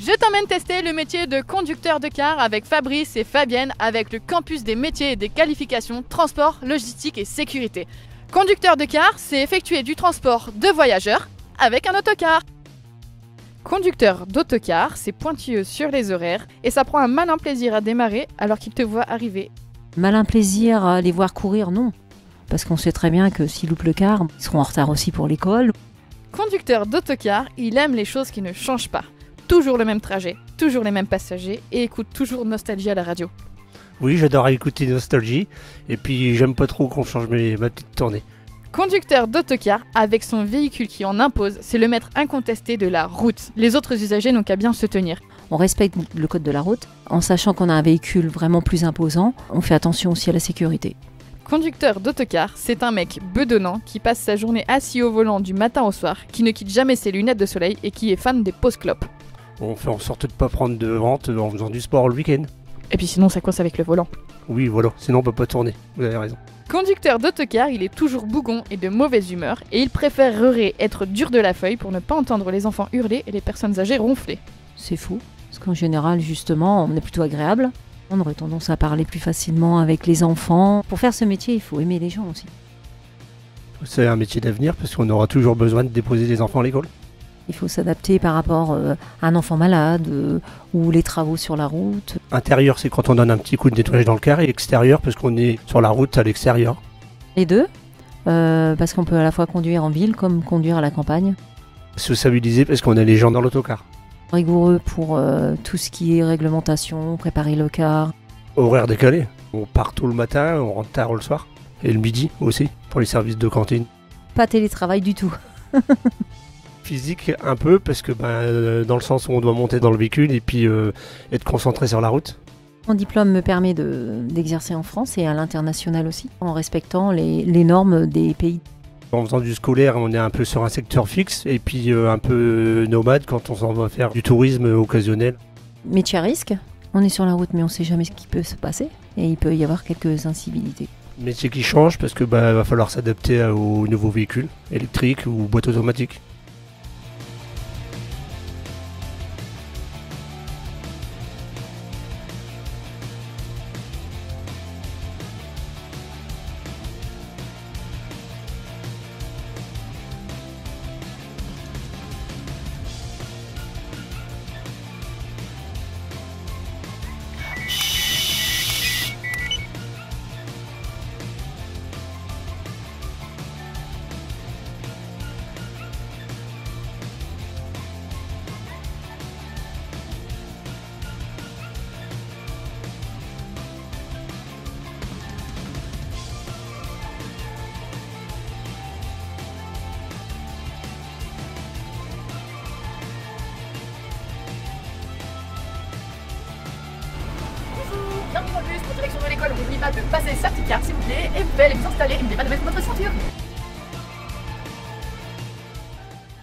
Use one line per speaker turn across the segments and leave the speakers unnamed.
Je t'emmène tester le métier de conducteur de car avec Fabrice et Fabienne avec le campus des métiers et des qualifications, transport, logistique et sécurité. Conducteur de car, c'est effectuer du transport de voyageurs avec un autocar. Conducteur d'autocar, c'est pointilleux sur les horaires et ça prend un malin plaisir à démarrer alors qu'il te voit arriver.
Malin plaisir à les voir courir, non. Parce qu'on sait très bien que s'ils loupent le car, ils seront en retard aussi pour l'école.
Conducteur d'autocar, il aime les choses qui ne changent pas. Toujours le même trajet, toujours les mêmes passagers et écoute toujours Nostalgie à la radio.
Oui, j'adore écouter Nostalgie et puis j'aime pas trop qu'on change ma petite tournée.
Conducteur d'autocar, avec son véhicule qui en impose, c'est le maître incontesté de la route. Les autres usagers n'ont qu'à bien se tenir.
On respecte le code de la route, en sachant qu'on a un véhicule vraiment plus imposant, on fait attention aussi à la sécurité.
Conducteur d'autocar, c'est un mec bedonnant qui passe sa journée assis au volant du matin au soir, qui ne quitte jamais ses lunettes de soleil et qui est fan des pauses clopes.
On fait en sorte de pas prendre de vente en faisant du sport le week-end.
Et puis sinon ça coince avec le volant.
Oui, voilà, sinon on peut pas tourner, vous avez raison.
Conducteur d'autocar, il est toujours bougon et de mauvaise humeur et il préférerait être dur de la feuille pour ne pas entendre les enfants hurler et les personnes âgées ronfler.
C'est fou, parce qu'en général, justement, on est plutôt agréable. On aurait tendance à parler plus facilement avec les enfants. Pour faire ce métier, il faut aimer les gens aussi.
C'est un métier d'avenir parce qu'on aura toujours besoin de déposer les enfants à l'école.
Il faut s'adapter par rapport à un enfant malade ou les travaux sur la route.
Intérieur, c'est quand on donne un petit coup de nettoyage dans le car, et extérieur, parce qu'on est sur la route à l'extérieur.
Les deux, parce qu'on peut à la fois conduire en ville comme conduire à la campagne.
Sociabiliser parce qu'on a les gens dans l'autocar.
Rigoureux pour tout ce qui est réglementation, préparer le car.
Horaire décalé. On part tôt le matin, on rentre tard le soir. Et le midi aussi, pour les services de cantine.
Pas télétravail du tout.
Physique un peu, parce que dans le sens où on doit monter dans le véhicule et puis être concentré sur la route.
Mon diplôme me permet d'exercer en France et à l'international aussi, en respectant les normes des pays.
En faisant du scolaire, on est un peu sur un secteur fixe et puis un peu nomade quand on s'en va faire du tourisme occasionnel.
Métier à risque, on est sur la route mais on ne sait jamais ce qui peut se passer et il peut y avoir quelques incivilités.
Métier qui change parce que va falloir s'adapter aux nouveaux véhicules électriques ou boîtes automatiques.
Bienvenue dans le bus pour direction de l'école, on n'oublie pas de passer sa petite carte s'il vous plaît et vous pouvez aller vous installer et n'oubliez pas de mettre votre ceinture.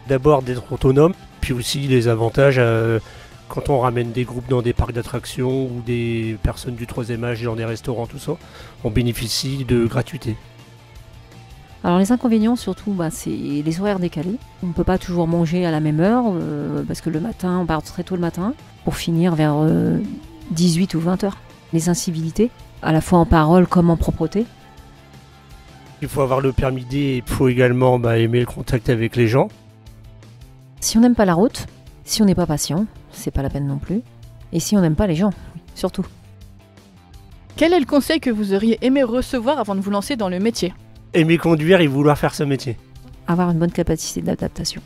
D'abord d'être autonome, puis aussi les avantages quand on ramène des groupes dans des parcs d'attractions ou des personnes du troisième âge dans des restaurants, tout ça, on bénéficie de gratuité.
Alors les inconvénients surtout, c'est les horaires décalés. On ne peut pas toujours manger à la même heure parce que le matin, on part très tôt le matin pour finir vers 18 ou 20 heures. Les incivilités, à la fois en parole comme en propreté.
Il faut avoir le permis D et il faut également aimer le contact avec les gens.
Si on n'aime pas la route, si on n'est pas patient, c'est pas la peine non plus. Et si on n'aime pas les gens, surtout.
Quel est le conseil que vous auriez aimé recevoir avant de vous lancer dans le métier ?
Aimer conduire et vouloir faire ce métier.
Avoir une bonne capacité d'adaptation.